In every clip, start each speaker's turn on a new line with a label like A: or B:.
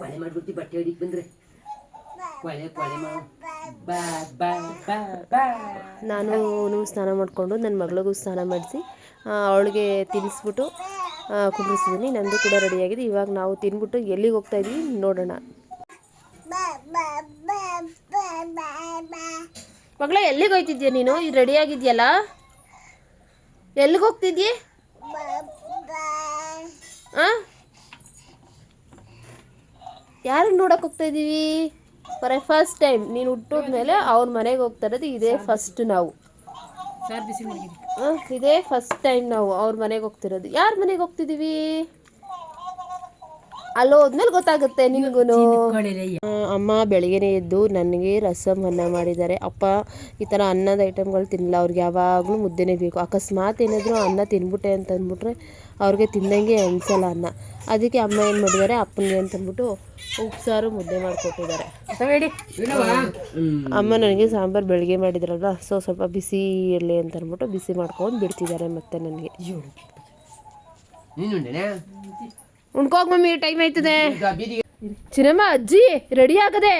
A: ಕೊಳೆ ಮಾಡ್ಬಿಟ್ಟು ಬಟ್ಟೆ ಹೊಡಿಕ್ ಬಂದ್ರೆ ಕೊಳೆ ಕೊಳೆ ಬಾ ಬಾ ಬಾ ಬಾ. ನಾನು ಸ್ನಾನ ಮಾಡಿಕೊಂಡು ನನ್ನ ಮಗಳಿಗೂ ಸ್ನಾನ ಮಾಡಿಸಿ ಅವಳಿಗೆ ತಿನ್ನಿಸ್ಬಿಟ್ಟು ಕುಂಡ್ರಿಸಿದ್ದೀನಿ. ನಂದು ಕೂಡ ರೆಡಿಯಾಗಿದೆ. ಇವಾಗ ನಾವು ತಿನ್ಬಿಟ್ಟು ಎಲ್ಲಿಗೆ ಹೋಗ್ತಾ ಇದ್ದೀವಿ ನೋಡೋಣ. ಮಗಳ ಎಲ್ಲಿಗೆ ಹೋಗ್ತಿದ್ಯಾ ನೀನು? ಇದು ರೆಡಿಯಾಗಿದೆಯಲ್ಲ, ಎಲ್ಲಿಗೆ ಹೋಗ್ತಿದ್ಯೆ? ಯಾರಿಗೆ ನೋಡಕ್ಕೆ ಹೋಗ್ತಾ ಇದ್ದೀವಿ? ಫಾರ್ ಫಸ್ಟ್ ಟೈಮ್ ನೀನು ಹುಟ್ಟೋದ್ಮೇಲೆ ಅವ್ರ ಮನೆಗೆ ಹೋಗ್ತಾ ಇರೋದು ಇದೇ ಫಸ್ಟ್. ನಾವು ಇದೇ ಫಸ್ಟ್ ಟೈಮ್ ನಾವು ಅವ್ರ ಮನೆಗೆ ಹೋಗ್ತಿರೋದು. ಯಾರ ಮನೆಗೆ ಹೋಗ್ತಿದ್ದೀವಿ? ಅಲ್ಲಿ ಹೋದ್ಮೇಲೆ ಗೊತ್ತಾಗುತ್ತೆ ನಿನಗೂ. ಅಮ್ಮ ಬೆಳಗ್ಗೆನೇ ಎದ್ದು ನನಗೆ ರಸಮ್ ಅನ್ನ ಮಾಡಿದ್ದಾರೆ. ಅಪ್ಪ ಈ ಥರ ಅನ್ನದ ಐಟಮ್ಗಳು ತಿನ್ನಲ್ಲ, ಅವ್ರಿಗೆ ಯಾವಾಗಲೂ ಮುದ್ದೆನೇ ಬೇಕು. ಅಕಸ್ಮಾತ್ ಏನಾದರೂ ಅನ್ನ ತಿನ್ಬಿಟ್ಟೆ ಅಂತ ಅಂದ್ಬಿಟ್ರೆ ಅವ್ರಿಗೆ ತಿಂದಂಗೆ ಅನಿಸಲ್ಲ ಅನ್ನ. ಅದಕ್ಕೆ ಅಮ್ಮ ಏನು ಮಾಡಿದ್ದಾರೆ, ಅಪ್ಪನಿಗೆ ಅಂತಂದ್ಬಿಟ್ಟು ಉಪ್ಸಾರು ಮುದ್ದೆ ಮಾಡಿಕೊಟ್ಟಿದ್ದಾರೆ. ಅಮ್ಮ ನನಗೆ ಸಾಂಬಾರು ಬೆಳಗ್ಗೆ ಮಾಡಿದ್ರಲ್ವ, ಸ್ವಲ್ಪ ಬಿಸಿ ಇರಲಿ ಅಂತ ಅಂದ್ಬಿಟ್ಟು ಬಿಸಿ ಮಾಡ್ಕೊಂಡು ಬಿಡ್ತಿದ್ದಾರೆ. ಮತ್ತೆ ನನಗೆ ಉಣ್ಕೋಗ್ ಮಮ್ಮಿ, ಟೈಮ್ ಆಯ್ತದೆ. ಚಿನ್ನಮ್ಮ ಅಜ್ಜಿ ರೆಡಿ ಆಗದೆ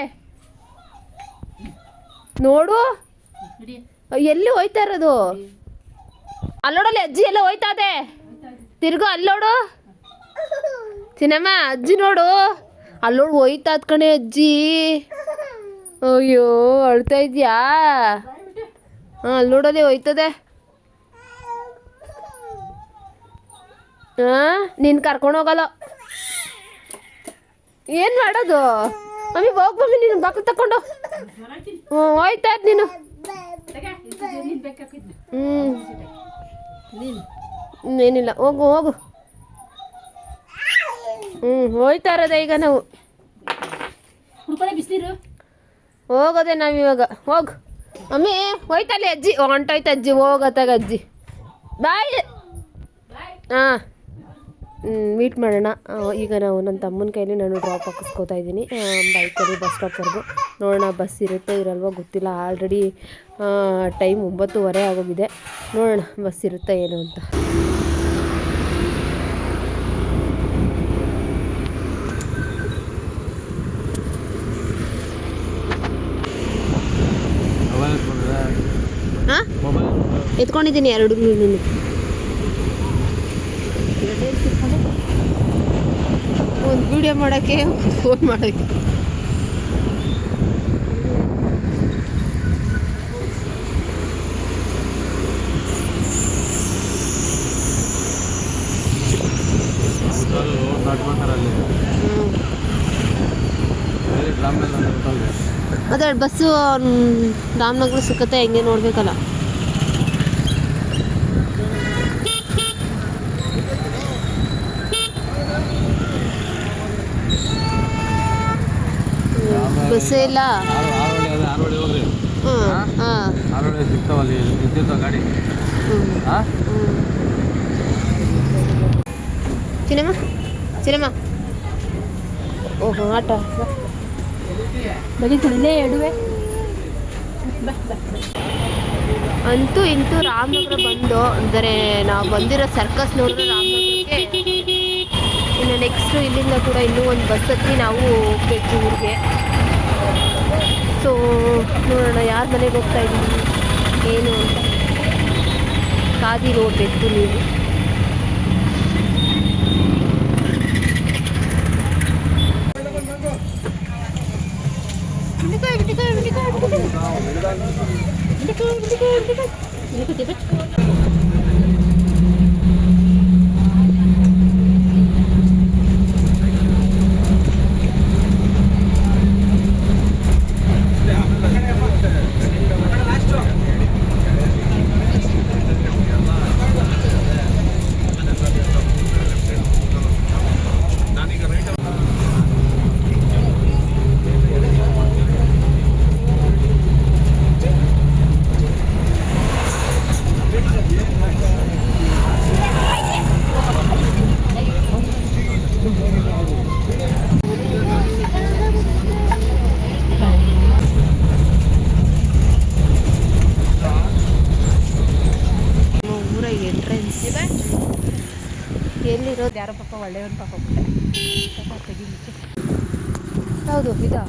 A: ನೋಡು. ಎಲ್ಲಿ ಹೋಯ್ತಾ ಇರೋದು? ಅಲ್ಲೋಡಲ್ಲಿ ಅಜ್ಜಿ ಎಲ್ಲ ಹೋಯ್ತಾ ಇದೆ. ತಿರ್ಗು ಅಲ್ಲೋಡು ಚಿನ್ನಮ್ಮ, ಅಜ್ಜಿ ನೋಡು ಅಲ್ಲೋಡು ಹೋಯ್ತಾ ಕಣೆ ಅಜ್ಜಿ. ಅಯ್ಯೋ ಅಳ್ತಾ ಇದ್ಯಾ? ಹಾಂ ಅಲ್ಲಿ ನೋಡೋದೇ ಹೋಯ್ತದೆ. ನೀನು ಕರ್ಕೊಂಡು ಹೋಗಲ್ಲ. ಏನು ಮಾಡೋದು ಮಮ್ಮಿ? ಹೋಗಿ ಮಮ್ಮಿ, ನೀನು ಬಾಕಲು ತಗೊಂಡು ಹೋಯ್ತಾ ಇದ್ ನೀನು. ಏನಿಲ್ಲ, ಹೋಗು ಹೋಗು. ಹೋಯ್ತಾ ಇರೋದೆ ಈಗ ನಾವು. ಹೋಗೋದೆ ನಾವಿವಾಗ. ಹೋಗು ಮಮ್ಮಿ, ಹೋಯ್ತಲ್ಲಿ ಅಜ್ಜಿ, ಹೊಂಟೋಯ್ತು ಅಜ್ಜಿ. ಹೋಗತ್ತಾಗ ಅಜ್ಜಿ ಬಾಯ್. ಹಾಂ ಮೀಟ್ ಮಾಡೋಣ. ಈಗ ನಾವು ನನ್ನ ತಮ್ಮನ ಕೈಲಿ ನಾನು ಡ್ರಾಪ್ ಹಾಕಿಸ್ಕೋತಾ ಇದ್ದೀನಿ ಬೈಕಲ್ಲಿ ಬಸ್ ಸ್ಟಾಪ್ವರೆಗೂ. ನೋಡೋಣ ಬಸ್ ಇರುತ್ತೆ ಇರಲ್ವೋ ಗೊತ್ತಿಲ್ಲ. ಆಲ್ರೆಡಿ ಟೈಮ್ 9:30 ಆಗೋಗಿದೆ. ನೋಡೋಣ ಬಸ್ ಇರುತ್ತಾ ಏನು ಅಂತ. ಹಾಂ ಎತ್ಕೊಂಡಿದ್ದೀನಿ 2 ನೀನು. ಒಂದು ವಿಡಿಯೋ ಮಾಡೋಕ್ಕೆ, ಫೋನ್ ಮಾಡೋಕ್ಕೆ. ಅದೇ ಬಸ್ಸು ರಾಮನಗರ ಸಿಕ್ಕತ್ತೆ, ಹೆಂಗೆ ನೋಡಬೇಕಲ್ಲ. ಬಸ್ಸೇ ಇಲ್ಲ. ಚಿನ್ನಮ್ಮ ಚಿನ್ನಮ್ಮ, ಓಹೋ ಆಟ ಬರೀತಲೇ ಎಡುವೆ. ಅಂತೂ ಇಂತೂ ರಾಮನಗರ ಬಂದು ಅಂದರೆ ನಾವು ಬಂದಿರೋ ಸರ್ಕಸ್ ನೋಡಿದ್ರೆ ರಾಮನಗರಕ್ಕೆ. ಇನ್ನು ನೆಕ್ಸ್ಟು ಇಲ್ಲಿಂದ ಕೂಡ ಇನ್ನೂ ಒಂದು ಬಸ್ ಹತ್ತಿ ನಾವು ಹೋಗ್ಬೇಕು ಊರಿಗೆ. ಸೊ ನೋಡೋಣ ಯಾರ ಮನೆಗೆ ಹೋಗ್ತಾ ಇದ್ದೀವಿ ಏನು ಅಂತ ಕಾದಿ ನೋಡಬೇಕು ನೀವು. ಎಲ್ಲಿರೋದು ಯಾರೋ ಪಾಪ ಒಳ್ಳೆಯವನು ಪಾಪ ತೆಗಿಲಿಕ್ಕೆ. ಯಾವುದು ಇದಾ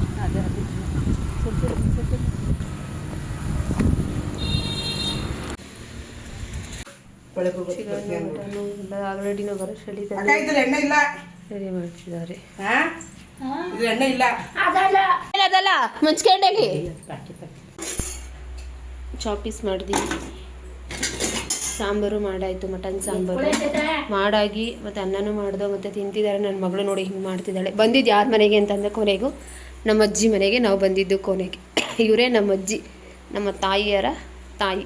A: ಎಲ್ಲ ಆಲ್ರೆಡಿ ನಾವು ಬರೋಷ್ಟರಲ್ಲಿ ರೆಡಿ ಮಾಡ್ತಿದ್ದಾರೆ. ಅದಲ್ಲ ಮಂಚ್ಕೊಂಡಲ್ಲಿ ಚಾಪೀಸ್ ಮಾಡಿದ್ವಿ. ಸಾಂಬಾರು ಮಾಡಾಯಿತು, ಮಟನ್ ಸಾಂಬಾರು ಮಾಡಾಗಿ ಮತ್ತು ಅನ್ನನೂ ಮಾಡ್ದೋ ಮತ್ತು ತಿಂತಿದ್ದಾರೆ. ನನ್ನ ಮಗಳು ನೋಡಿ ಹಿಂಗೆ ಮಾಡ್ತಿದ್ದಾಳೆ. ಬಂದಿದ್ದು ಯಾರ ಮನೆಗೆ ಅಂತಂದರೆ ಕೊನೆಗೂ ನಮ್ಮ ಅಜ್ಜಿ ಮನೆಗೆ ನಾವು ಬಂದಿದ್ದು ಕೊನೆಗೆ. ಇವರೇ ನಮ್ಮ ಅಜ್ಜಿ, ನಮ್ಮ ತಾಯಿಯರ ತಾಯಿ.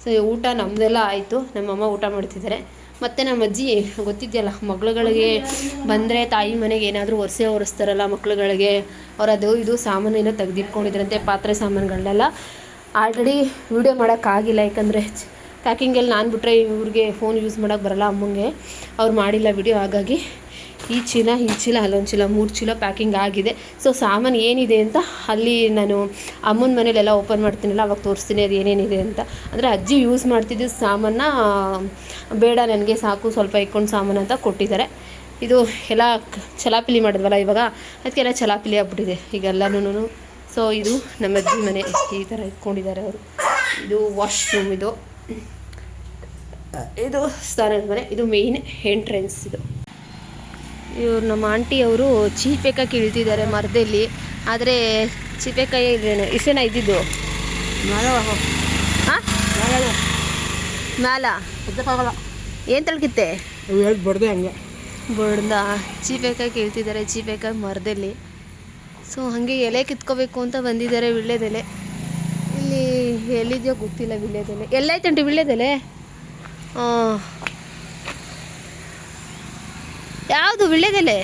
A: ಸೊ ಊಟ ನಮ್ಮದೆಲ್ಲ ಆಯಿತು, ನಮ್ಮಮ್ಮ ಊಟ ಮಾಡ್ತಿದ್ದಾರೆ. ಮತ್ತು ನಮ್ಮ ಅಜ್ಜಿ ಗೊತ್ತಿದೆಯಲ್ಲ, ಮಕ್ಳುಗಳಿಗೆ ಬಂದರೆ ತಾಯಿ ಮನೆಗೆ ಏನಾದರೂ ಒರೆಸ್ತಾರಲ್ಲ ಮಕ್ಳುಗಳಿಗೆ, ಅವ್ರು ಅದು ಇದು ಸಾಮಾನು ಏನೋ ತೆಗೆದಿಟ್ಕೊಂಡಿದ್ರಂತೆ, ಪಾತ್ರೆ ಸಾಮಾನುಗಳನ್ನೆಲ್ಲ. ಆಲ್ರೆಡಿ ವೀಡಿಯೋ ಮಾಡೋಕ್ಕಾಗಿಲ್ಲ, ಯಾಕಂದರೆ ಪ್ಯಾಕಿಂಗೆಲ್ಲ ನಾನು ಬಿಟ್ಟರೆ ಇವ್ರಿಗೆ ಫೋನ್ ಯೂಸ್ ಮಾಡೋಕ್ಕೆ ಬರೋಲ್ಲ ಅಮ್ಮಂಗೆ, ಅವ್ರು ಮಾಡಿಲ್ಲ ವಿಡಿಯೋ. ಹಾಗಾಗಿ ಈ ಚೀಲ ಅಲ್ಲೊಂದು ಚೀಲ 3 ಚೀಲ ಪ್ಯಾಕಿಂಗ್ ಆಗಿದೆ. ಸೊ ಸಾಮಾನು ಏನಿದೆ ಅಂತ ಅಲ್ಲಿ ನಾನು ಅಮ್ಮನ ಮನೇಲೆಲ್ಲ ಓಪನ್ ಮಾಡ್ತೀನಲ್ಲ ಅವಾಗ ತೋರಿಸ್ತೀನಿ ಅದು ಏನೇನಿದೆ ಅಂತ. ಅಂದರೆ ಅಜ್ಜಿ ಯೂಸ್ ಮಾಡ್ತಿದ್ದು ಸಾಮಾನ ಬೇಡ ನನಗೆ ಸಾಕು ಸ್ವಲ್ಪ ಇಟ್ಕೊಂಡು ಸಾಮಾನು ಅಂತ ಕೊಟ್ಟಿದ್ದಾರೆ. ಇದು ಎಲ್ಲ ಚಲಾಪಿಲಿ ಮಾಡಿದ್ವಲ್ಲ ಇವಾಗ, ಅದಕ್ಕೆಲ್ಲ ಚಲಾಪಿಲಿ ಆಗ್ಬಿಟ್ಟಿದೆ ಈಗೆಲ್ಲನೂ. ಸೊ ಇದು ನಮ್ಮ ಅಜ್ಜಿ ಮನೆ, ಈ ಥರ ಇಟ್ಕೊಂಡಿದ್ದಾರೆ ಅವರು. ಇದು ವಾಶ್ರೂಮ್, ಇದು ಸ್ನಾನದ ಮನೆ, ಇದು ಮೇಯ್ನ್ ಎಂಟ್ರೆನ್ಸ್. ಇವ್ರು ನಮ್ಮ ಆಂಟಿಯವರು ಚೀಪೆಕಾಯಿ ಕೀಳ್ತಿದ್ದಾರೆ ಮರದಲ್ಲಿ. ಆದರೆ ಚೀಪೆಕಾಯಿ ಇಷ್ಟೇನ ಇದ್ದಿದ್ದು ಹಾಂ ಮ್ಯಾಲ ಏನು ತಳ್ಕಿತ್ತೆ ಬಡ್ದ ಚೀಪೆಕಾಯಿ ಕೀಳ್ತಿದ್ದಾರೆ, ಚೀಪೆಕಾಯಿ ಮರದಲ್ಲಿ. ಸೊ ಹಾಗೆ ಎಲೆ ಕಿತ್ಕೋಬೇಕು ಅಂತ ಬಂದಿದ್ದಾರೆ. ವೀಳ್ಯದೆಲೆ ಇಲ್ಲಿ ಎಲ್ಲಿದೆಯೋ ಗೊತ್ತಿಲ್ಲ. ವೀಳ್ಯದೆಲೆ ಎಲ್ಲೈತಂಟಿ ವೀಳ್ಯದೆಲೆ? ಯಾವುದು ವೀಳ್ಯದೆಲೆ?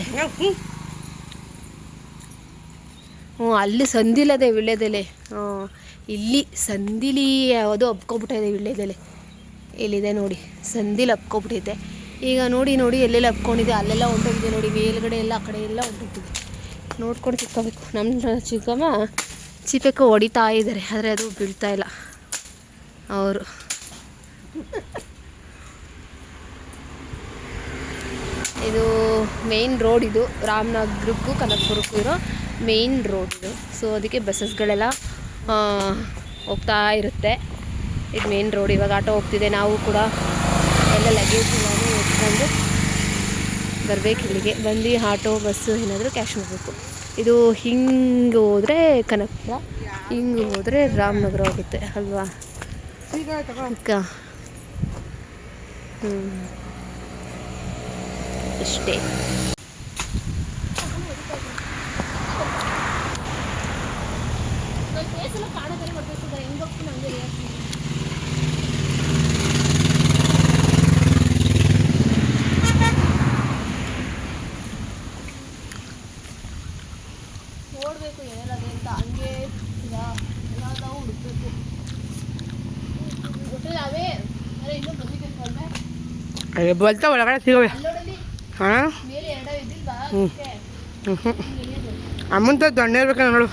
A: ಅಲ್ಲಿ ಸಂದಿಲದೆ ವೀಳ್ಯದೆಲೆ. ಇಲ್ಲಿ ಸಂದಿಲಿ ಯಾವುದೋ ಹಬ್ಕೊಬಿಟ್ಟಿದೆ ವೀಳ್ಯದೆಲೆ. ಇಲ್ಲಿದೆ ನೋಡಿ, ಸಂದಿಲಿ ಹಬ್ಕೊಬಿಟ್ಟಿದೆ. ಈಗ ನೋಡಿ ಎಲ್ಲೆಲ್ಲ ಹಬ್ಕೊಂಡಿದೆ, ಅಲ್ಲೆಲ್ಲ ಹೊಂಟೋಗಿದೆ ನೋಡಿ, ಮೇಲ್ಗಡೆ ಎಲ್ಲ ಆ ಕಡೆ ಎಲ್ಲ ಹೊಂಟೋಗ್ತಿದೆ. ನೋಡ್ಕೊಂಡು ಚಿಕ್ಕೋಬೇಕು. ನಮ್ಮ ಚಿಕ್ಕಮ್ಮ ಚೀಪೆಕಾಯಿ ಹೊಡಿತಾ ಇದ್ದಾರೆ, ಆದರೆ ಅದು ಬೀಳ್ತಾ ಇಲ್ಲ ಅವರು. ಇದು ಮೇಯ್ನ್ ರೋಡ್, ಇದು ರಾಮನಗರಕ್ಕೂ ಕನಕಪುರಕ್ಕೂ ಇರೋ ಮೇಯ್ನ್ ರೋಡ್ ಇದು. ಸೊ ಅದಕ್ಕೆ ಬಸ್ಸಸ್ಗಳೆಲ್ಲ ಹೋಗ್ತಾ ಇರುತ್ತೆ. ಇದು ಮೇಯ್ನ್ ರೋಡ್. ಇವಾಗ ಆಟೋ ಹೋಗ್ತಿದೆ. ನಾವು ಕೂಡ ಎಲ್ಲ ಲಗೇಜ್ ಎಲ್ಲನೂ ಎತ್ಕೊಂಡು ಬರಬೇಕು. ಇಲ್ಲಿಗೆ ಬಂದು ಆಟೋ ಬಸ್ಸು ಏನಾದರೂ ಕ್ಯಾಶ್ ಮಾಡಬೇಕು. ಇದು ಹಿಂಗೆ ಹೋದರೆ ಕನಕಪುರ, ಹಿಂಗೆ ಹೋದರೆ ರಾಮನಗರ ಹೋಗುತ್ತೆ ಅಲ್ವಾ ಅಕ್ಕ? ಅಷ್ಟೇ. ನೋಡಬೇಕು ಏನಾರದೆ ಅಂತ, ಹಂಗೆ ಎಲ್ಲಾದರೂ ಹುಡುಕ್ಬೇಕು. ಗೊತ್ತಿದ್ದಾವೆ ಅರೆ ಇನ್ನೂ ಬಂದಿದ್ದೆ
B: ಬೋಲ್ತಾ ಒಳಗಡೆ ಸಿಗವೆ. ಹಾಂ ಅಮ್ಮಂತ ದೊಣ್ಣೆ ಇರ್ಬೇಕ ನೋಡು.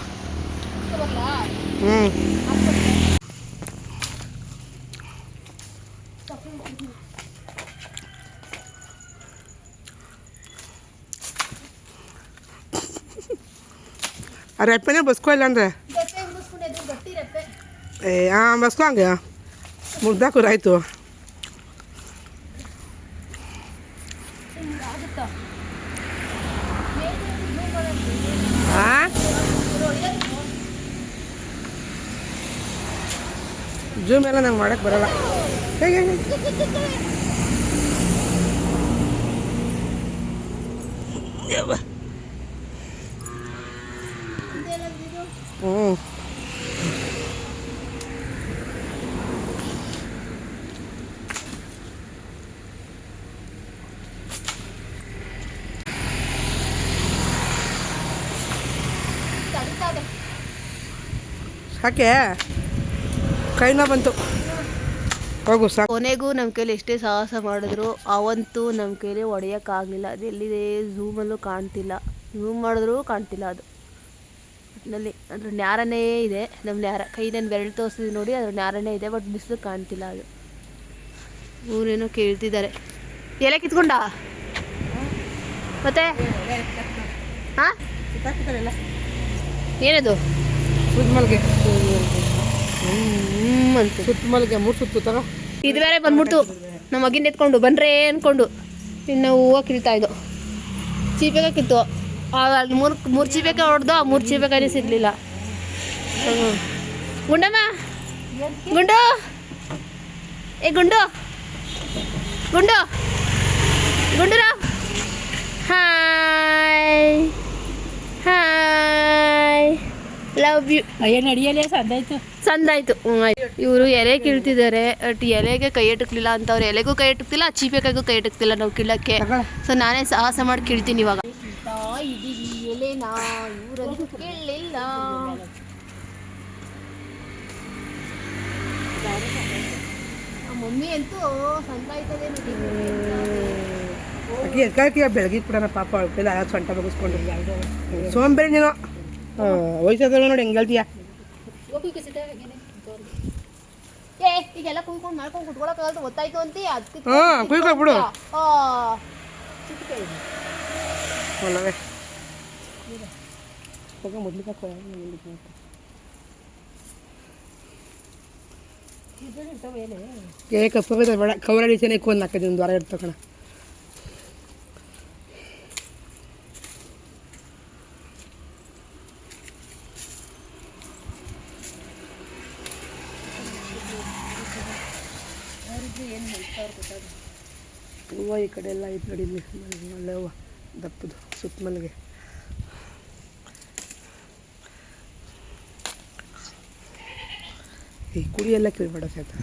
B: ರೆಪ್ಪೆನೇ ಬಸ್ಕೋ ಇಲ್ಲ ಅಂದರೆ ಹಾಂ ಬಸ್ಕೋ ಹಂಗೆ ಮುಗ್ದಾಕೂರ ಆಯಿತು. ಜೂಮ್ ಎಲ್ಲ ನಂಗೆ ಮಾಡೋಕ್ಕೆ ಬರಲ್ಲ. ಹೇಗೆ ಸಾಕೆ ಕೈನ ಬಂತು ಹೋಗು ಸಾಕು.
A: ಕೊನೆಗೂ ನಮ್ಮ ಕೈಲಿ ಎಷ್ಟೇ ಸಾಹಸ ಮಾಡಿದ್ರು ಅವಂತೂ ನಮ್ಮ ಕೈಲಿ ಹೊಡೆಯೋಕ್ಕಾಗಲಿಲ್ಲ. ಅದು ಎಲ್ಲಿದೆ ಝೂಮಲ್ಲೂ ಕಾಣ್ತಿಲ್ಲ, ಝೂಮ್ ಮಾಡಿದ್ರೂ ಕಾಣ್ತಿಲ್ಲ. ಅದು ಒಟ್ಟಿನಲ್ಲಿ ಅದ್ರ ನ್ಯಾರನೇ ಇದೆ. ನಮ್ಮ ನ್ಯಾರ ಕೈನಲ್ಲಿ ಬೆರಳು ತೋರಿಸಿದ್ವಿ ನೋಡಿ, ಅದ್ರ ನ್ಯಾರನೇ ಇದೆ, ಬಟ್ ಬಿಸಿಲು ಕಾಣ್ತಿಲ್ಲ. ಅದು ಊರೇನೋ ಕೇಳ್ತಿದ್ದಾರೆ. ಎಲೆ ಕಿತ್ಕೊಂಡ ಮತ್ತೆ ಹಾಂ ಏನದು
B: ಸುತ್ತ ಮಲ್ಗೆ
A: ಅಂತ
B: ಸುತ್ತ ಮಲ್ಗೆ 3 ಸುತ್ತು ತಗೋ.
A: ಇದು ಬೇರೆ ಬಂದ್ಬಿಡ್ತು ನಮ್ಮ ಮಗಿನ ಎತ್ಕೊಂಡು ಬಂದ್ರೆ ಅಂದ್ಕೊಂಡು ಇನ್ನು ಹೂವು ಕಿಲ್ತಾ ಇದ್ದು ಚೀಪೆಗೆ ಕಿತ್ತು ಅಲ್ಲಿ ಮೂರು ಚೀಪೆಗೆ ಹೊಡೆದು ಆ 3 ಚೀಪೆಕಾಯಿ ಸಿಗಲಿಲ್ಲ. ಗುಂಡಮ್ಮ ಗುಂಡು ಏ ಗುಂಡು ಗುಂಡು ಗುಂಡುರ ಹಾಯ್ ಹಾಯ್ ಲವ್ ಯು.
B: ಏನು ಅಡಿಯಲ್ಲೇ
A: ಸಂದಾಯ್ತು. ಇವರು ಎಲೆ ಕೀಳ್ತಿದ್ದಾರೆ. ಬಟ್ ಎಲೆಗೆ ಕೈ ಎಟಕ್ಲಿಲ್ಲ ಅಂತ ಅವ್ರು ಎಲೆಗೂ ಕೈ ಎಟಕ್ತಿಲ್ಲ, ಚೀಪೆಕಾಯಿಗೂ ಕೈ ಎಟಕ್ತಿಲ್ಲ ನಾವು ಕೀಳಕ್ಕೆ. ಸೊ ನಾನೇ ಸಾಹಸ ಮಾಡಿ ಕೀಳ್ತೀನಿ ಇವಾಗ. ಇದೀವಿ ಎಲೆನ ಇವರದ್ದು ಕೇಳಲಿಲ್ಲ. ಮಮ್ಮಿ ಅಂತೂ ಸಂದಾಯ್ತದೆ
B: ಎತ್ಕಾಯ್ತೀಯ ಬೆಳಗ್ಗೆ ಕೂಡ ಪಾಪ ಅವಳ ಸೊಂಟ ಬಗ್ಸ್ಕೊಂಡಿಲ್ಲ ಸೋಂಬೇರಿ ನೀನು. ವಯಸ್ಸಾದ ನೋಡಿ ಹೆಂಗೆ ಹೇಳ್ತೀಯ.
A: ಏ ಈಗೆಲ್ಲ ಕುಯ್ಕೊಂಡು ಮಾಡ್ಕೊಂಡು ಕುಟ್ಕೊಳಕ್ಕಾಗಲ್ಲ ಗೊತ್ತಾಯ್ತು ಅಂತೀ ಅದಕ್ಕೆ.
B: ಹಾಂ ಕುಯ್ಕೊಬಿಡು. ಒಳ್ಳೆ ಕಪ್ಪದ ಬೇಡ ಕವರ್ ಅಡಿಸೇನೆ ಒಂದು ಹಾಕಿದೆ ಒಂದು ವಾರ ಇರ್ತಕಣ. ಹೂವು ಈ ಕಡೆ ಎಲ್ಲ ಐತೆ ನೋಡಿ ಒಳ್ಳೆ ಹೂವು ದಪ್ಪದು ಸುತ್ತ ಮಲ್ಲಿಗೆ. ಈ ಕುಡಿ ಎಲ್ಲ ಕೇಳ್ಬೇಡ ಸಾಯ್ತ.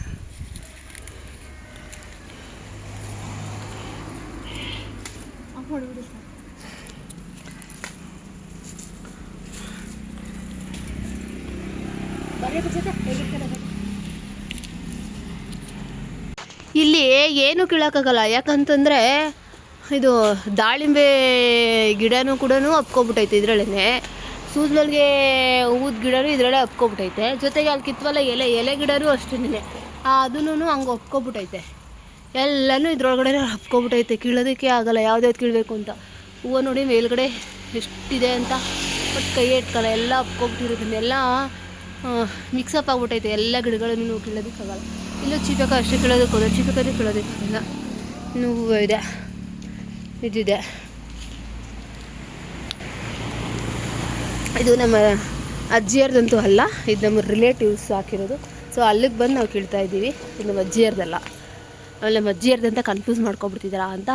A: ಇಲ್ಲಿ ಏನು ಕೀಳಕ್ಕಾಗಲ್ಲ. ಯಾಕಂತಂದರೆ ಇದು ದಾಳಿಂಬೆ ಗಿಡನೂ ಕೂಡ ಹಪ್ಕೊಬಿಟ್ಟೈತೆ ಇದರಲ್ಲೇ. ಸೂಜ್ಮಲ್ಗೆ ಹೂದ ಗಿಡನೂ ಇದರಲ್ಲೇ ಹಪ್ಕೊಬಿಟ್ಟೈತೆ. ಜೊತೆಗೆ ಅಲ್ಲಿ ಕಿತ್ವಲ್ಲ ಎಲೆ ಗಿಡನೂ ಅಷ್ಟೇ ಅದೂ ಹಂಗೆ ಹಪ್ಕೊಬಿಟ್ಟೈತೆ. ಎಲ್ಲನೂ ಇದ್ರೊಳಗಡೆ ಹಪ್ಕೊಬಿಟ್ಟೈತೆ. ಕೀಳೋದಕ್ಕೆ ಆಗಲ್ಲ ಯಾವ್ದ್ಯಾವ್ದು ಕೀಳಬೇಕು ಅಂತ. ಹೂವು ನೋಡಿ ಮೇಲ್ಗಡೆ ಎಷ್ಟಿದೆ ಅಂತ. ಬಟ್ ಕೈ ಇಟ್ಕೊಳ್ಳೋ ಎಲ್ಲ ಹಪ್ಕೊಬಿಟ್ಟಿರುತ್ತೆ. ಎಲ್ಲ ಮಿಕ್ಸಪ್ ಆಗ್ಬಿಟ್ಟೈತೆ ಎಲ್ಲ ಗಿಡಗಳನ್ನು ಕೀಳೋದಕ್ಕಾಗಲ್ಲ. ಇಲ್ಲೂ ಚೀಪೆಕಾಯಿ ಅಷ್ಟೇ ಕೀಳೋದಕ್ಕೋದು, ಚೀಪೆಕಾಯಿ ಕೀಳೋದಕ್ಕಾಗಲ್ಲ. ಇನ್ನು ಹೂವು ಇದೆ, ಇದಿದೆ. ಇದು ನಮ್ಮ ಅಜ್ಜಿಯರ್ದಂತೂ ಅಲ್ಲ, ಇದು ನಮ್ಮ ರಿಲೇಟಿವ್ಸ್ ಹಾಕಿರೋದು. ಸೊ ಅಲ್ಲಿಗೆ ಬಂದು ನಾವು ಕೀಳ್ತಾ ಇದ್ದೀವಿ. ಇದು ನಮ್ಮ ಅಜ್ಜಿಯರ್ದಲ್ಲ. ನಮ್ಮ ಅಜ್ಜಿಯರ್ದಂತ ಕನ್ಫ್ಯೂಸ್ ಮಾಡ್ಕೊಬಿಡ್ತಿದ್ದಾರಾ ಅಂತ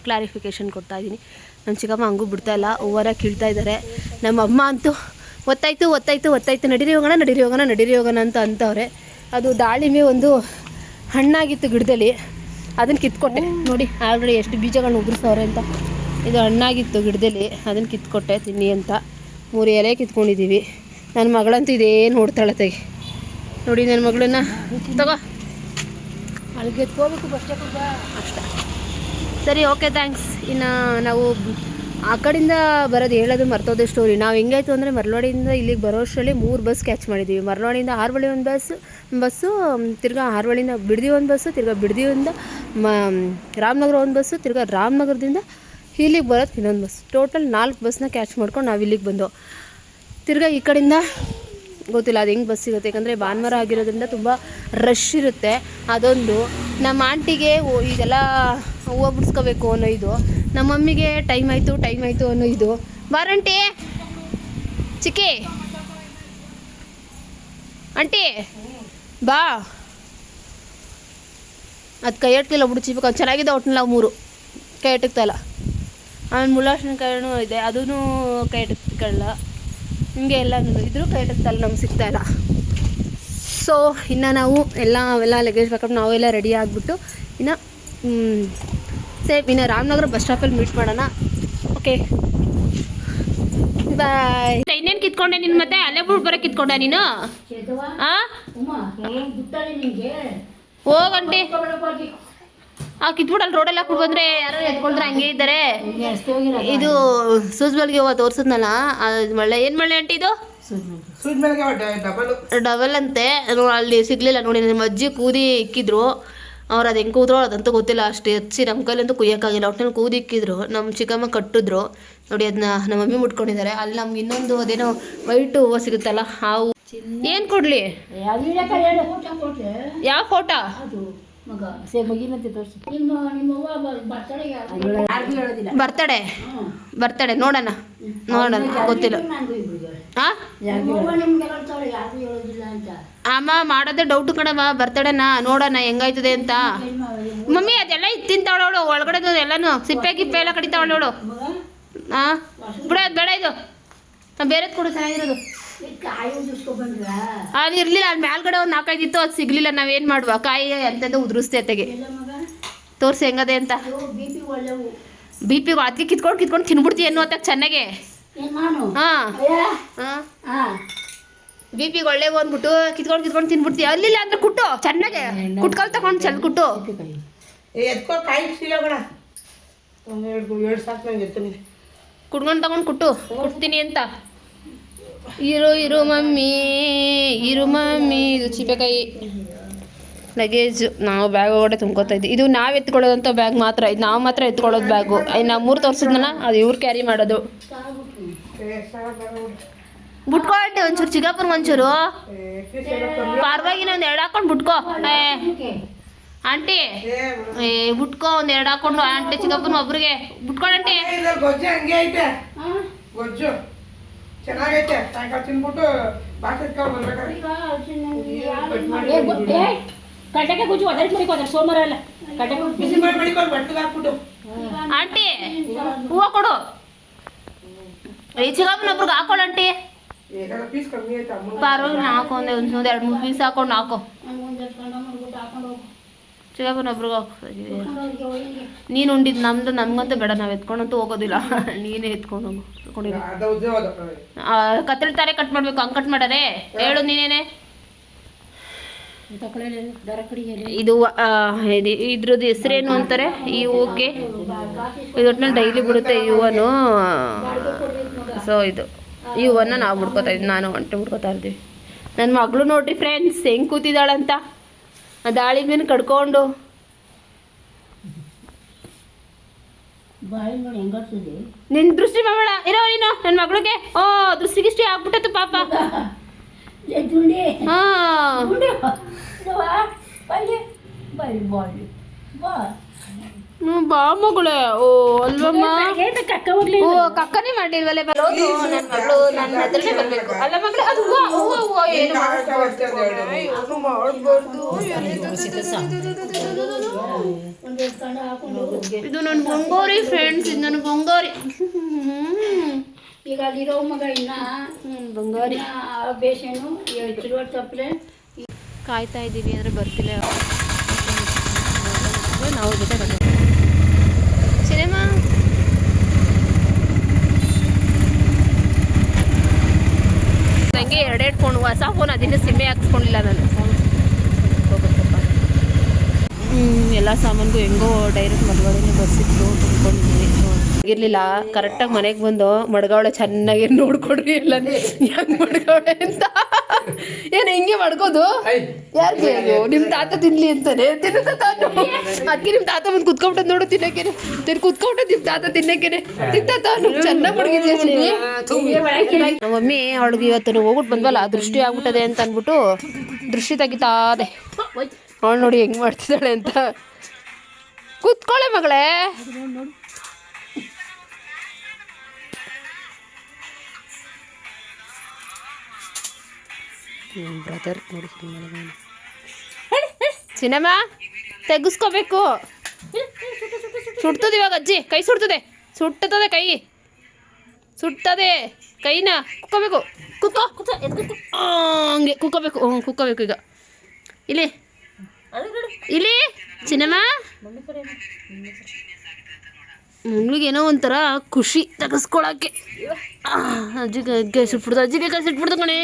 A: ಕ್ಲಾರಿಫಿಕೇಷನ್ ಕೊಡ್ತಾಯಿದ್ದೀನಿ. ನಮ್ಮ ಚಿಕ್ಕಮ್ಮ ಹಂಗೂ ಬಿಡ್ತಾಯಿಲ್ಲ, ಹೂವರ ಕೀಳ್ತಾ ಇದ್ದಾರೆ. ನಮ್ಮ ಅಮ್ಮ ಅಂತೂ ಒತ್ತಾಯ್ತು ನಡೀರಿ ಹೋಗೋಣ ಅಂತ ಅಂತವ್ರೆ. ಅದು ದಾಳಿಂಬೆ ಒಂದು ಹಣ್ಣಾಗಿತ್ತು ಗಿಡದಲ್ಲಿ, ಅದನ್ನು ಕಿತ್ಕೊಟ್ಟೆ. ನೋಡಿ ಆಲ್ರೆಡಿ ಎಷ್ಟು ಬೀಜಗಳನ್ನ ಉದುರಿಸವ್ರೆ ಅಂತ. ಇದು ಹಣ್ಣಾಗಿತ್ತು ಗಿಡದಲ್ಲಿ, ಅದನ್ನು ಕಿತ್ಕೊಟ್ಟೆ ತಿನ್ನಿ ಅಂತ. 3 ಎಲೆ ಕಿತ್ಕೊಂಡಿದ್ದೀವಿ. ನನ್ನ ಮಗಳಂತೂ ಇದೇ ನೋಡ್ತಾಳೆ. ತೆಗಿ ನೋಡಿ ನನ್ನ ಮಗಳನ್ನ ತಗೋ ಅಲ್ಲಿಗೆ ಎತ್ಕೋಬೇಕು ಬಷ್ಟೇ ಅಷ್ಟೇ. ಸರಿ ಓಕೆ ಥ್ಯಾಂಕ್ಸ್. ಇನ್ನು ನಾವು ಆ ಕಡೆಯಿಂದ ಬರೋದು ಹೇಳೋದು ಮರ್ತೋದೆ ಸ್ಟೋರಿ. ನಾವು ಹೆಂಗಾಯ್ತು ಅಂದರೆ ಮರಳವಾಡಿಯಿಂದ ಇಲ್ಲಿಗೆ ಬರೋ ಅಷ್ಟರಲ್ಲಿ 3 ಬಸ್ ಕ್ಯಾಚ್ ಮಾಡಿದ್ದೀವಿ. ಮರಳವಾಡಿಯಿಂದ ಹಾರೋಹಳ್ಳಿ ಒಂದು ಬಸ್ಸು, ತಿರ್ಗಾ ಹಾರೋಹಳ್ಳಿಯಿಂದ ಬಿಡದಿ ಒಂದು ಬಸ್ಸು, ತಿರ್ಗಾ ಬಿಡದಿಯಿಂದ ರಾಮನಗರ ಒಂದು ಬಸ್ಸು, ತಿರ್ಗಾ ರಾಮನಗರದಿಂದ ಇಲ್ಲಿಗೆ ಬರೋದು ಇನ್ನೊಂದು ಬಸ್. ಟೋಟಲ್ 4 ಬಸ್ನ ಕ್ಯಾಚ್ ಮಾಡ್ಕೊಂಡು ನಾವು ಇಲ್ಲಿಗೆ ಬಂದೋ. ತಿರ್ಗಾ ಈ ಕಡೆಯಿಂದ ಗೊತ್ತಿಲ್ಲ ಅದು ಹೆಂಗೆ ಬಸ್ ಸಿಗುತ್ತೆ. ಯಾಕಂದರೆ ಭಾನುವಾರ ಆಗಿರೋದ್ರಿಂದ ತುಂಬ ರಶ್ ಇರುತ್ತೆ. ಅದೊಂದು ನಮ್ಮ ಆಂಟಿಗೆ ಇದೆಲ್ಲ ಹೂವು ಬಿಡಿಸ್ಕೋಬೇಕು ಅನ್ನೋ ಇದು, ನಮ್ಮ ಮಮ್ಮಿಗೆ ಟೈಮ್ ಆಯಿತು ಅನ್ನೋ ಇದು. ಬಾರಂಟಿ ಚಿಕ್ಕಿ ಆಂಟಿ ಬಾ. ಅದು ಕೈ ಎಟ್ತಿಲ್ಲ ಬಿಡು ಚೀಪಕ್ಕೆ. ಅದು ಚೆನ್ನಾಗಿದೆ ಒಟ್ಟಿನಲ್ಲಿ ಅವು 3 ಕೈ ಎಟಕ್ತಲ್ಲ. ಆಮೇಲೆ ಮುಲಾಶನ ಕಾಯಿನೂ ಇದೆ, ಅದೂ ಕೈ ಎಟಕ್ಕೊಳ್ಳ. ಹಿಂಗೆ ಎಲ್ಲನೂ ಇದ್ರೂ ಕೈ ಎಟಕ್ತಲ್ಲ, ನಮ್ಗೆ ಸಿಗ್ತಾಯಿಲ್ಲ. ಸೊ ಇನ್ನು ನಾವು ಅವೆಲ್ಲ ಲಗೇಜ್ ಬೇಕಪ್ಪ ನಾವೆಲ್ಲ ರೆಡಿ ಆಗಿಬಿಟ್ಟು ಇನ್ನು ಇನ್ನು ರಾಮನಗರ ಬಸ್ ಸ್ಟಾಪಲ್ಲಿ ಮೀಟ್ ಮಾಡೋಣ. Okay bye. ಇನ್ನೇನು ಕಿತ್ಕೊಂಡೆ ನೀನು? ಮತ್ತೆ ಅಲ್ಲೇ ಬಿಟ್ಟು ಬರೋ ಕಿತ್ಕೊಂಡೆ ನೀನು? ಹೋಗಂಟಿ ಕಿತ್ಬಿಡಲ್ಲಿ ರೋಡಲ್ಲಿ ಹಾಕ್ಬಿಟ್ಟು ಬಂದರೆ ಯಾರು ಎತ್ಕೊಂಡ್ರೆ ಹಂಗೆ ಇದ್ದಾರೆ. ಇದು ಸೂಜ್ಮಲ್ಗೆ ಹೂವು ತೋರಿಸಿದ್ನಲ್ಲ, ಅದು ಮಳೆ ಏನು ಮಳೆ ಆಂಟಿ ಇದು ಡಬಲ್ ಅಂತೆ. ಅಲ್ಲಿ ಸಿಗಲಿಲ್ಲ ನೋಡಿ. ನಮ್ಮ ಅಜ್ಜಿ ಕೂದಿ ಇಕ್ಕಿದ್ರು, ಅವ್ರು ಅದು ಹೆಂಗೆ ಕೂದ್ರೋ ಅದಂತೂ ಗೊತ್ತಿಲ್ಲ, ಅಷ್ಟು ಹೆಚ್ಚಿ ನಮ್ಮ ಕೈಲಂತೂ ಕುಯ್ಯೋಕ್ಕಾಗಿಲ್ಲ. ಒಟ್ಟಿನಲ್ಲಿ ಕೂದಿಕ್ಕಿದ್ರು, ನಮ್ಮ ಚಿಕ್ಕಮ್ಮ ಕಟ್ಟಿದ್ರು ನೋಡಿ. ಅದನ್ನ ನಮ್ಮ ಮಮ್ಮಿ ಮುಟ್ಕೊಂಡಿದ್ದಾರೆ. ಅಲ್ಲಿ ನಮ್ಗೆ ಇನ್ನೊಂದು ಅದೇನೋ ವೈಟು ಹೂವು ಸಿಗುತ್ತಲ್ಲ ಆ ಹೂವು. ಏನು ಕೊಡಲಿ? ಯಾವ ಫೋಟೋ? ಬರ್ತಡೆ ನೋಡೋಣ ಗೊತ್ತಿಲ್ಲ. ಅಮ್ಮ ಮಾಡೋದೇ ಡೌಟ್ ಕಣಮ್ಮ, ಬರ್ತಡೇನ ನೋಡೋಣ ಹೆಂಗಾಯ್ತದೆ ಅಂತ. ಮಮ್ಮಿ ಅದೆಲ್ಲ ತಿಂತಾವಳವಳು, ಒಳಗಡೆ ಎಲ್ಲಾನು ಸಿಪ್ಪೆ ಗಿಪ್ಪೆ ಎಲ್ಲ ಕಡಿತಾವಳವಳು. ಹಾಂ ಬಿಡ, ಅದು ಬೇಡ, ಇದು ಬೇರೆದು ಕೊಡು ಚೆನ್ನಾಗಿರೋದು. ಅದು ಇರಲಿಲ್ಲ, ಅಲ್ಲಿ ಮೇಲ್ಗಡೆ ಒಂದು 4-5 ಇತ್ತು, ಅದು ಸಿಗಲಿಲ್ಲ. ನಾವೇನು ಮಾಡುವ, ಕಾಯಿ ಅಂತಂದು ಉದುರಿಸ್ತೇತೆಗೆ. ತೋರಿಸಿ ಹೆಂಗದೆ ಅಂತ. ಬಿ ಪಿ ಅದಕ್ಕೆ ಕಿತ್ಕೊಂಡು ತಿನ್ಬಿಡ್ತೀವಿ ಅನ್ನೋ ಹೊತ್ತಾಗ ಚೆನ್ನಾಗೆ. ಹಾಂ ಬಿ ಪಿಗೆ ಒಳ್ಳೆವು ಅಂದ್ಬಿಟ್ಟು ಕಿತ್ಕೊಂಡು ತಿನ್ಬಿಡ್ತೀವಿ. ಅಲ್ಲಿಲ್ಲ ಅಂದ್ರೆ ಕುಟ್ಟು ಚೆನ್ನಾಗೆ ಕುಟ್ಕಲ್ ತಗೊಂಡು ಚೆಲ್ ಕುಟ್ಟು. ಕುಟ್ಕೊಂಡು ತಗೊಂಡು ಕುಟ್ತೀನಿ ಅಂತ. ಇರು ಮಮ್ಮಿ ಇದು ಚಿಪ್ಪೆಕಾಯಿ ಲಗೇಜು. ನಾವು ಬ್ಯಾಗ್ ಒಳಗಡೆ ತುಂಬ್ಕೊತಾ ಇದ್ವಿ. ಇದು ನಾವು ಎತ್ಕೊಳ್ಳೋದಂಥ ಬ್ಯಾಗ್ ಮಾತ್ರ, ಇದು ನಾವು ಮಾತ್ರ ಎತ್ಕೊಳ್ಳೋದು ಬ್ಯಾಗು. ನಾವು 3 ತೋರಿಸಿದ್ನಲ್ಲ, ಅದು ಇವ್ರು ಕ್ಯಾರಿ ಮಾಡೋದು. ಬಿಟ್ಕೊಳ್ರಿ ಒಂಚೂರು ಚಿಕ್ಕಪ್ಪನ, ಒಂಚೂರು ಪರವಾಗಿಲ್ಲ, ಒಂದು 2 ಹಾಕೊಂಡು ಬಿಟ್ಕೋ ಆಂಟಿ. ಬಿಟ್ಕೋ, ಒಂದು 2 ಹಾಕೊಂಡು ಆಂಟಿ ಚಿಕ್ಕಪ್ಪನ ಒಬ್ರಿಗೆ ಬಿಟ್ಕೊಳ ಆಂಟಿ.
C: ಕಟಕೆ ಗುಜ್ಜು ಒದರಿ ಸೋಮವಾರ ಅಲ್ಲ
A: ಆಂಟಿ ಹೂವು ಕೊಡು. ಈ ಚಿಕ್ಕಪ್ಪನೊಬ್ರಿಗೆ ಹಾಕೊಳ್ಳ ಆಂಟಿ. ಪರವಾಗಿಲ್ಲ, ಹಾಕೊಂಡೆ ಒಂದು 2-3 ಪೀಸ್ ಹಾಕೊಂಡು ಹಾಕೋ. ಚಿಕ್ಕಪ್ಪನೊಬ್ರಿಗೆ ಹಾಕೋ. ನೀನು ಉಂಡಿದ್ದು ನಮ್ದು, ನಮ್ಗಂತೂ ಬೇಡ, ನಾವು ಎತ್ಕೊಂಡಂತೂ ಹೋಗೋದಿಲ್ಲ. ನೀನೇ ಎತ್ಕೊಂಡು ಹೋಗು. ಕತ್ತರಿ ತಾರೆ ಕಟ್ ಮಾಡ್ಬೇಕು, ಹಂಗೆ ಕಟ್ ಮಾಡಾರೆ ಹೇಳು ನೀನೇನೆ. ಇದು ಇದ್ರದ್ದು ಹೆಸರೇನು ಅಂತಾರೆ ಈ ಹೂವಕ್ಕೆ? ಇದು ಒಟ್ಟಿನಲ್ಲಿ ಡೈಲಿ ಬಿಡುತ್ತೆ ಈ ಹೂವನು. ಸೊ ಇದು ಈ ಹೂವನ್ನು ನಾವು ಬಿಡ್ಕೋತಾ ಇದ್ವಿ, ನಾನು ಒಂಟೆ ಬಿಡ್ಕೋತಾ ಇದ್ವಿ. ನನ್ನ ಮಗಳು ನೋಡ್ರಿ ಫ್ರೆಂಡ್ಸ್ ಹೆಂಗೆ ಕೂತಿದ್ದಾಳಂತ, ದಾಳಿ ಮೀನು ಕಡ್ಕೊಂಡು. ನಿನ್ನ ದೃಷ್ಟಿ ಮಾಡಬೇಡ ಇರೋ ನೀನು ನನ್ನ ಮಗಳಿಗೆ. ಓ ದೃಷ್ಟಿಗಿಷ್ಟಿ ಆಗ್ಬಿಟ್ಟತ್ತು ಪಾಪ. ಹಾಂ ಬಾ ಮಗಳೇ. ಓ ಅಲ್ವಮ್ಮ, ಓ ಕಕ್ಕನೇ ಮಾಡಿಲ್ವಲ್ಲ. ಬರೋದು ನನ್ನ ಮಗಳು ನನ್ನ ಹತ್ರನೇ ಬರಬೇಕು ಅಲ್ಲ ಮಗಳೇ. ಅದು ಹೂವು ಏನು ಇದು ನನ್ನ ಬಂಗೋರಿ ಫ್ರೆಂಡ್ಸ್, ಇದು ನನ್ನ ಬಂಗೋರಿ.
C: ಈಗ ಅಲ್ಲಿರೋ ಮಗ ಇನ್ನ
A: ಬಂಗಾರಿ
C: ಬೇಷನು ತಪ್ಪಲೆ
A: ಕಾಯ್ತಾ ಇದ್ದೀವಿ ಅಂದರೆ ಬರ್ತಿಲ್ಲ. ನಾವು ಜೊತೆ ಸಿನಿಮಾ ನನಗೆ 2 ಫೋನ್, ಹೊಸ ಫೋನ್, ಅದನ್ನು ಸಿಮ್ಮೆ ಹಾಕ್ಸ್ಕೊಂಡಿಲ್ಲ ನಾನು. ಎಲ್ಲ ಸಾಮಾನಿಗೂ ಹೆಂಗೋ ಡೈರೆಕ್ಟ್ ಮಡಗಡೆನೇ ಬರ್ಸಿದ್ರು, ತುಂಬ್ಕೊಂಡಿದ್ವಿ. ಇರಲಿಲ್ಲ ಕರೆಕ್ಟಾಗಿ ಮನೆಗೆ ಬಂದು ಮಡ್ಗವಳೆ ಚೆನ್ನಾಗಿ ನೋಡ್ಕೊಡ್ರಿ ಇಲ್ಲ ಹೆಂಗೆ ಮಡ್ಗವಳೆ ಅಂತ. ಏನು ಹಿಂಗೆ ಮಡ್ಕೋದು ಯಾರಿಗೆ? ನಿಮ್ಮ ತಾತ ತಿನ್ಲಿ ಅಂತಾನೆ ಅದಕ್ಕೆ ನಿಮ್ಮ ತಾತ ಬಂದು ಕುತ್ಕೊಂಬಿಟ್ಟದ್ ನೋಡು ತಿನ್ನಕ್ಕೇನೆ. ಕುತ್ಕೊಂಬಿಟ್ಟದ್ ನಿಮ್ಮ ತಾತ ತಿನ್ನಕ್ಕೇನೆ. ತಿಂತಾತ ಚೆನ್ನಾಗಿ ಮಡಗಿದ್ವಿ. ನಮ್ಮ ಮಮ್ಮಿ ಅವಳಿಗೆ ಇವತ್ತು ಹೋಗ್ಬಿಟ್ಟು ಬಂದ್ವಲ್ಲ, ದೃಷ್ಟಿ ಆಗ್ಬಿಟ್ಟದೆ ಅಂತ ಅಂದ್ಬಿಟ್ಟು ದೃಷ್ಟಿ ತೆಗಿತಾದೆ. ಅವಳು ನೋಡಿ ಹೆಂಗೆ ಮಾಡ್ತಿದ್ದಾಳೆ ಅಂತ. ಕೂತ್ಕೊಳ್ಳೆ ಮಗಳೇ. ಬ್ರದರ್ ನೋಡಿ ಸಿನಿಮಾ ತೆಗಿಸ್ಕೋಬೇಕು. ಸುಡ್ತದೆ ಇವಾಗ ಅಜ್ಜಿ, ಕೈ ಸುಡ್ತದೆ ಕೈ ಸುಡ್ತದೆ ಕೈನ. ಕುಕ್ಕೋಬೇಕು, ಹಂಗೆ ಕುಕ್ಕೋಬೇಕು ಈಗ. ಇಲ್ಲಿ ಸಿನಿಮಾ ಮಗಳಿಗೇನೋ ಒಂಥರ ಖುಷಿ ತೆಗೆಸ್ಕೊಳಕ್ಕೆ. ಅಜ್ಜಿಗೆ ಸಿಟ್ಬಿಡ್ದು, ಅಜ್ಜಿಗೆ ಕೈ ಸಿಟ್ಬಿಡ್ದು ಕಣೆ.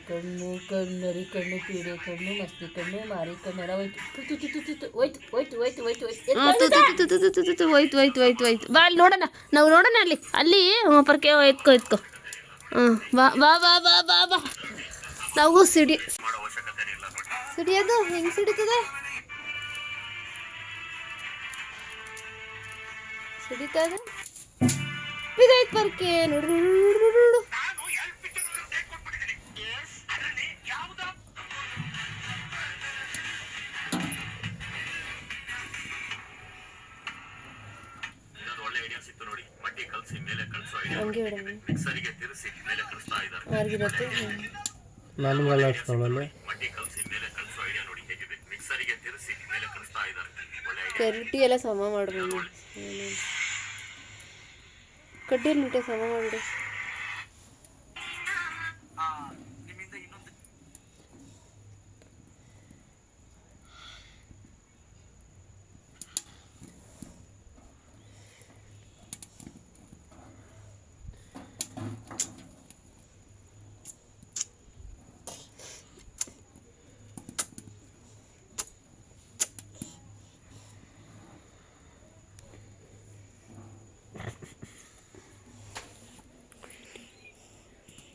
C: ಕಣ್ಣು ಕಣ್ಣರಿ ಕಣ್ಣು ಪೀಡೆ ಕಣ್ಣು ಮಸ್ತಿ ಕಣ್ಣು ಮಾರಿ ಕಣ್ಣೆಲ್ಲ
A: ಹೋಯ್ತು. ಬಾ ಅಲ್ಲಿ ನೋಡೋಣ, ನಾವು ನೋಡೋಣ ಅಲ್ಲಿ ಪರ್ಕೆ ಎತ್ಕೋ. ಬಾ ಬಾ ಬಾ ಬಾ ಬಾ ಬಾ. ನಾವು ಸಿಡಿ ಸಿಡಿಯೋದು ಹೆಂಗ್ ಸಿಡಿತದೆ? ಸಿಡಿತಾ ಇದೆ. ಬಿದ್ದೋಯ್ತು ಪರ್ಕೆ. ನೋಡು. ಹಂಗೆ ಯಾರಿಗಿರತ್ತೆ?
B: ನನಗಲ್ಲ ಅಷ್ಟೊಳಗೆ
A: ಕೆರಟಿ ಎಲ್ಲ ಸಮ ಮಾಡ್ಬೋದು. ಕಡ್ಡಿಯಲ್ಲಿ ನೀಟೆ ಸಮ ಮಾಡಿಬಿಡು.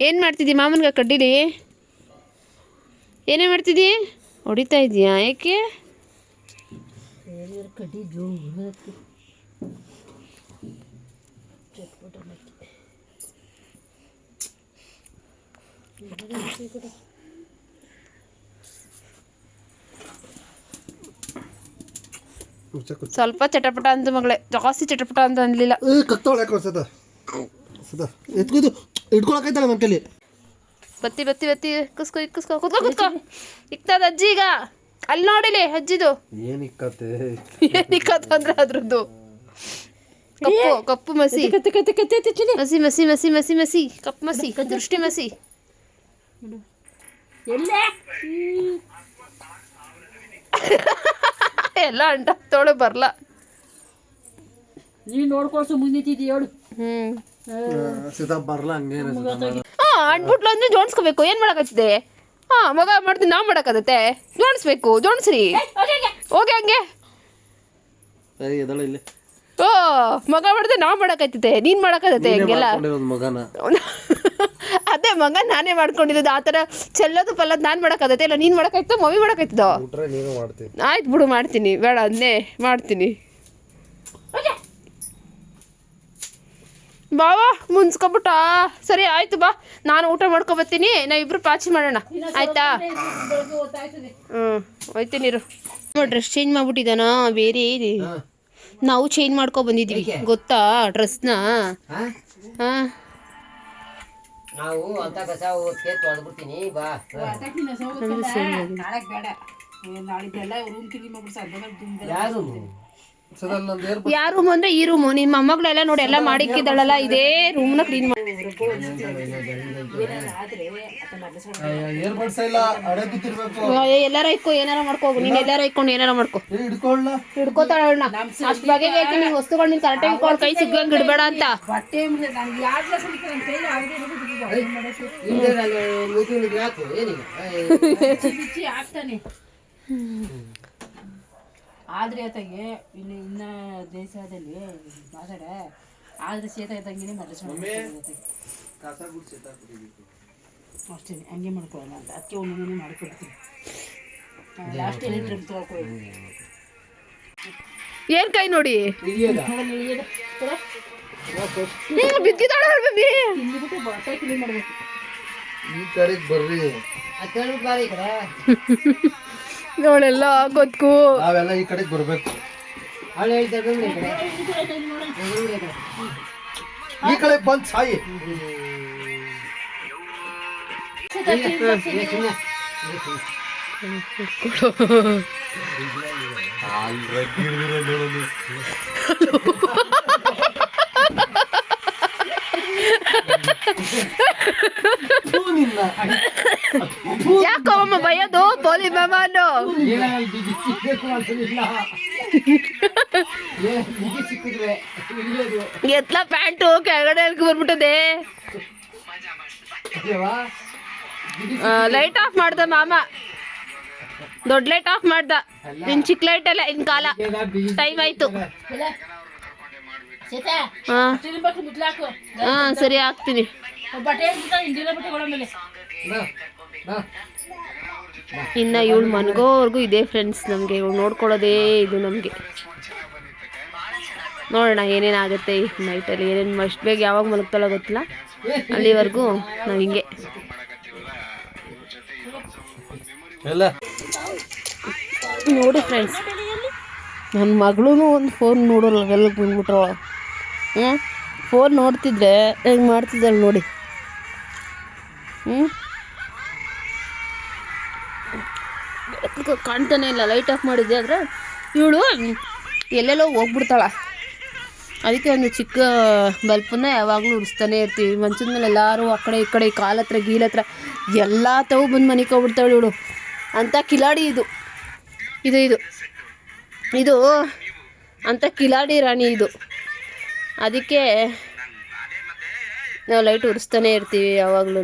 A: ಏನು ಮಾಡ್ತಿದ್ದಿ ಮಾಮನ್ಗ ಕಡ್ಡಿಲಿ? ಏನೇ ಮಾಡ್ತಿದ್ದಿ? ಹೊಡಿತಾ ಇದೀಯಾ? ಯಾಕೆ?
C: ಕಡ್ಡಿ ಜೋರು
A: ಸ್ವಲ್ಪ ಚಟಪಟ ಅಂತ ಮಗಳೇ, ಜಾಸ್ತಿ ಚಟಪಟ ಅಂತ ಅನ್ಲಿಲ್ಲ.
B: ಎತ್ಕೋದು ಇಟ್ಕೊಳಕೈತಲ್ಲ ನನ್ನ ಕೈಲಿ.
A: ಬತ್ತಿ ಬತ್ತಿ ಬತ್ತಿ ಕುಸ್ಕೊ ಕುತ್ಕೋ ಇಕ್ತದ ಅಜ್ಜಿ. ಈಗ ಅಲ್ಲಿ ನೋಡಿಲಿ ಅಜ್ಜಿದು ಏನಿಕ್ಕತ್ತೆ ಅಂದ್ರೆ ಅದ್ರದ್ದು ಕಪ್ಪು ಕಪ್ಪು ಮಸಿ ಮಸಿ ಮಸಿ ಮಸಿ ಮಸಿ ಮಸಿ ಕಪ್ಪು ಮಸಿ ದೃಷ್ಟಿ ಮಸಿ. ಎಲ್ಲ ಅಂಟಾಕ್ತೋಳೆ ಬರ್ಲ.
C: ನೀನು ನೋಡ್ಕೊಳ್ಸು ಮುಂದಿಟ್ಟಿದ್ದಿ ಹೇಳು.
B: ಬರ್ಲ ಹಂಗೆ
A: ಅಂಟ್ಬಿಟ್ಲು ಅಂದ್ರೆ ಜೋಡಿಸ್ಕೋಬೇಕು. ಏನು ಮಾಡಕತ್ತಿದೆ? ಮಗ ಮಾಡ್ತೀನಿ, ನಾವು ಮಾಡೋಕ್ಕಾಗತ್ತೆ? ಜೋಡಿಸ್ಬೇಕು, ಜೋಡಿಸ್ರಿ. ಹೋಗಿ ಹಂಗೆ. ಓ ಮಗ ಮಾಡಿದ್ರೆ ನಾವು ಮಾಡೋಕ್ಕಾಗ್ತೈತೆ, ನೀನು ಮಾಡೋಕ್ಕಾಗತ್ತೆ ಹಂಗೆಲ್ಲ? ಅದೇ ಮಗ ನಾನೇ ಮಾಡ್ಕೊಂಡಿರೋದು. ಆ ಥರ ಚೆಲ್ಲೋದು ಪಲ್ಲೋದು ನಾನು ಮಾಡೋಕ್ಕಾಗತ್ತೆ? ಇಲ್ಲ ನೀನು ಮಾಡೋಕ್ಕಾಯ್ತೋ ಮಮ್ಮಿ ಮಾಡೋಕ್ಕಾಯ್ತದೋ? ಆಯ್ತು ಬಿಡು, ಮಾಡ್ತೀನಿ. ಬೇಡ ಅದನ್ನೇ ಮಾಡ್ತೀನಿ. ಬಾವಾ ಮುನ್ಸ್ಕೊಬಿಟ್ಟ. ಸರಿ ಆಯ್ತು ಬಾ, ನಾನು ಊಟ ಮಾಡ್ಕೊಬತ್ತೀನಿ. ನಾವಿಬ್ರು ಪಾಚಿ ಮಾಡೋಣ ಆಯ್ತಾ? ಹೋಯ್ತೀನಿ ಇರು. ಡ್ರೆಸ್ ಚೇಂಜ್ ಮಾಡ್ಬಿಟ್ಟಿದ್ದಾನ. ಬೇರೆ ನಾವು ಚೇಂಜ್ ಮಾಡ್ಕೊ ಬಂದಿದ್ವಿ ಗೊತ್ತಾ ಡ್ರೆಸ್ನ? ಹಾಂ
C: ನಾವು ಅಂತ ಕಸ ಓದ್ಕೆ ತೊಳೆದ್ಬಿಡ್ತೀನಿ ಬಾ. ಯಾರು
A: ಯಾವ ರೂಮ್ ಅಂದ್ರೆ ಈ ರೂಮು. ನಿಮ್ಮ ಮೊಮ್ಮಗಳೆಲ್ಲ ನೋಡಿ ಎಲ್ಲ ಮಾಡಿಕ್ಕಿದ್ದಾಳಲ್ಲ, ಇದೇ ರೂಮ್ನ ಕ್ಲೀನ್ ಮಾಡಿ. ಎಲ್ಲಾರ ಇಕ್ಕೋ, ಏನಾರ ಮಾಡ್ಕೋಗು. ನೀನು ಎಲ್ಲಾರ ಇಕ್ಕೊಂಡು ಏನಾರ ಮಾಡ್ಕೊ. ಹಿಡ್ಕೋತಾಳ ಅಷ್ಟು ಬಗೆಗೆ ಹೇಳ್ತೀನಿ. ವಸ್ತುಗಳು ನೀನು ಕರೆಕ್ಟಾಗಿ ಇಟ್ಕೊಂಡು ಕೈ ಸಿಕ್ಕಂಗೆ ಇಡಬೇಡ ಅಂತ.
C: ಆದ್ರೆ ಆತಗೆ ಇಲ್ಲಿ ಇನ್ನ ದೇಶದಲ್ಲಿ ಮಾತಾಡ ಆದ್ರೆ ಸೇತ ಇದ್ದಂಗೆ ಅಷ್ಟೇ. ಹಂಗೆ ಮಾಡ್ಕೊಳ್ಳೋಣ ಅಂತ ಅದಕ್ಕೆ ಒಂದೊಂದೇ ಮಾಡ್ಕೊಡ್ತೀನಿ. ಲಾಸ್ಟ್ ಎಲೆಕ್ಟ್ರಿಕ್ ತೊಗೊಳ್ಕೊಳ್ಳಿ.
A: ಏನ್ ಕೈ ನೋಡಿ ಬಿದ್ದಿದ್ದಾಳ
C: ತಿಂದ್ಬಿಟ್ಟು ಬಟ್ಟೆ ಕ್ಲೀನ್ ಮಾಡ್ಬೇಕು.
B: ಈ ಕಡೆಗೆ ಬರ್ರಿ
A: ನೋಳೆಲ್ಲ ಗೊತ್ತು.
B: ನಾವೆಲ್ಲ ಈ ಕಡೆಗೆ ಬರ್ಬೇಕು. ಈ ಕಡೆ ಬಂದ್ ಸಾಯಿ.
A: ಯಾಕೋ ಅಮ್ಮ ಬೈಯೋದು ಪೋಲಿ ಮಾಮನು? ಎತ್ಲ ಪ್ಯಾಂಟು ಕೆಳಗಡೆ ಬರ್ಬಿಟ್ಟದೆ. ಲೈಟ್ ಆಫ್ ಮಾಡ್ದ ಮಾಮ, ದೊಡ್ಡ ಲೈಟ್ ಆಫ್ ಮಾಡ್ದ. ಇನ್ ಚಿಕ್ಕ ಲೈಟ್ ಎಲ್ಲ ಇನ್ ಕಾಲ ಟೈಮ್ ಆಯ್ತು. ಹಾ ಸರಿ ಹಾಕ್ತೀನಿ. ಇನ್ನು ಇವಳು ಮನ್ಗೋವರೆಗೂ ಇದೆ ಫ್ರೆಂಡ್ಸ್. ನಮಗೆ ಇವಳು ನೋಡ್ಕೊಳ್ಳೋದೇ ಇದು ನಮಗೆ. ನೋಡೋಣ ಏನೇನಾಗುತ್ತೆ ಈ ನೈಟಲ್ಲಿ, ಏನೇನು ಅಷ್ಟು ಬೇಗ ಯಾವಾಗ ಮಲಗ್ತಾಳೋ ಗೊತ್ತಿಲ್ಲ. ಅಲ್ಲಿವರೆಗೂ ನಾವು ಹಿಂಗೆ. ನೋಡಿ ಫ್ರೆಂಡ್ಸ್, ನನ್ನ ಮಗಳೂ ಒಂದು ಫೋನ್ ನೋಡೋಲ್ಲ, ಎಲ್ಲಕ್ಕೆ ಬಂದ್ಬಿಟ್ರವ. ಫೋನ್ ನೋಡ್ತಿದ್ರೆ ಹೆಂಗೆ ಮಾಡ್ತಿದ್ದಾಳೆ ನೋಡಿ. ಕಾಣ್ತಾನೆ ಇಲ್ಲ, ಲೈಟ್ ಆಫ್ ಮಾಡಿದ್ದೆ. ಆದರೆ ಇವಳು ಎಲ್ಲೆಲ್ಲೋ ಹೋಗ್ಬಿಡ್ತಾಳ. ಅದಕ್ಕೆ ಒಂದು ಚಿಕ್ಕ ಬಲ್ಪನ್ನ ಯಾವಾಗಲೂ ಉರಿಸ್ತಾನೆ ಇರ್ತೀವಿ. ಮಂಚದ ಮೇಲೆ ಎಲ್ಲರೂ ಆ ಕಡೆ ಈ ಕಡೆ ಕಾಲ ಹತ್ರ ಗೀಲ ಹತ್ರ ಎಲ್ಲ ತಾವು ಬಂದು ಮನೆಗೆ ಹೋಗ್ಬಿಡ್ತಾಳೆ ಇವಳು. ಅಂಥ ಕಿಲಾಡಿ ಇದು ಇದು ಇದು ಇದು ಅಂಥ ಕಿಲಾಡಿ ರಾಣಿ ಇದು. ಅದಕ್ಕೆ ನಾವು ಲೈಟ್ ಉರಿಸ್ತಾನೆ ಇರ್ತೀವಿ ಯಾವಾಗಲೂ.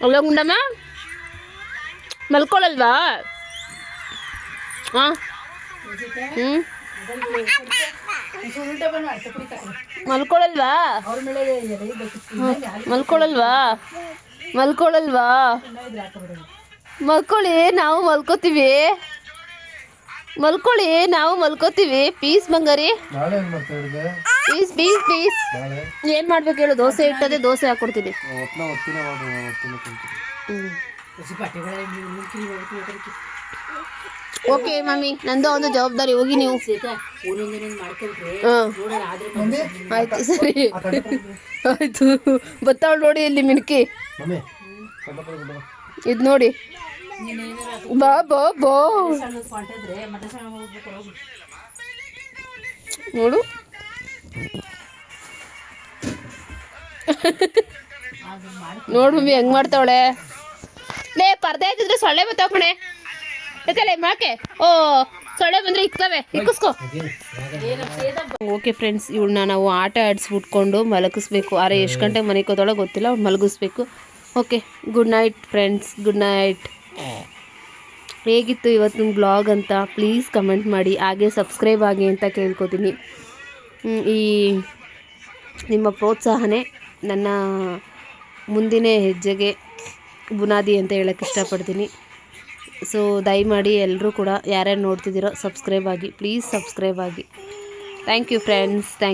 A: ಅಲ್ಲ ಗುಂಡಮ್ಮ ಮಲ್ಕೊಳ್ಳಲ್ವಾ? ಹಾಂ ಮಲ್ಕೊಳ್ಳಲ್ವಾ? ಮಲ್ಕೊಳ್ಳಲ್ವಾ? ಮಲ್ಕೊಳ್ಳಲ್ವಾ? ಮಲ್ಕೊಳ್ಳಿ, ನಾವು ಮಲ್ಕೋತೀವಿ. ಮಲ್ಕೊಳ್ಳಿ, ನಾವು ಮಲ್ಕೋತೀವಿ. ಪೀಸ್ ಬಂಗಾರಿ, ಪೀಸ್ ಪೀಸ್ ಪೀಸ್. ಏನು ಮಾಡ್ಬೇಕು ಹೇಳು? ದೋಸೆ ಇಟ್ಟದೆ, ದೋಸೆ ಹಾಕ್ಕೊಡ್ತೀನಿ. ಓಕೆ ಮಮ್ಮಿ, ನಂದು ಒಂದು ಜವಾಬ್ದಾರಿ. ಹೋಗಿ ನೀವು. ಆಯ್ತು ಸರಿ ಆಯ್ತು. ಬತ್ತಾವಳು ನೋಡಿ ಇಲ್ಲಿ ಮಿಣಕಿ. ಇದು ನೋಡಿ, ಬಾ ಬಾ ಬಾ ನೋಡು. ನೋಡು ಮಮ್ಮಿ ಹೆಂಗ್ ಮಾಡ್ತಾವಳೆ. ಲೇ ಪರ್ದೆ ಹಾಕಿದ್ರೆ ಸೊಳ್ಳೆ ಬತ್ತಾವ ಕಣೆ. ಎತ್ತಲೆ ಮಾಕೆ. ಓ ಸೊಳ್ಳೆ ಬಂದರೆ ಇಕ್ಕವೆ, ಇಕ್ಕಿಸ್ಕೊ. ಓಕೆ ಫ್ರೆಂಡ್ಸ್, ಇವಳನ್ನ ನಾವು ಆಟ ಆಡಿಸ್ಬಿಟ್ಕೊಂಡು ಮಲಗಿಸ್ಬೇಕು. ಆರೆ ಎಷ್ಟು ಗಂಟೆಗೆ ಮನೆಗೆ ಹೋದೋಳೋ ಗೊತ್ತಿಲ್ಲ, ಅವ್ಳು ಮಲಗಿಸ್ಬೇಕು. Okay, good night friends, good night. ಹೇಗಿತ್ತು ಇವತ್ತಿನ ಬ್ಲಾಗ್ ಅಂತ ಪ್ಲೀಸ್ ಕಮೆಂಟ್ ಮಾಡಿ. ಹಾಗೆ ಸಬ್ಸ್ಕ್ರೈಬ್ ಆಗಿ ಅಂತ ಕೇಳ್ಕೊತೀನಿ. ಈ ನಿಮ್ಮ ಪ್ರೋತ್ಸಾಹನೇ ನನ್ನ ಮುಂದಿನ ಹೆಜ್ಜೆಗೆ ಬುನಾದಿ ಅಂತ ಹೇಳೋಕ್ಕೆ ಇಷ್ಟಪಡ್ತೀನಿ. ಸೊ ದಯಮಾಡಿ ಎಲ್ಲರೂ ಕೂಡ ಯಾರ್ಯಾರು ನೋಡ್ತಿದ್ದೀರೋ ಸಬ್ಸ್ಕ್ರೈಬ್ ಆಗಿ, ಪ್ಲೀಸ್ ಸಬ್ಸ್ಕ್ರೈಬ್ ಆಗಿ. Thank you friends, thank you.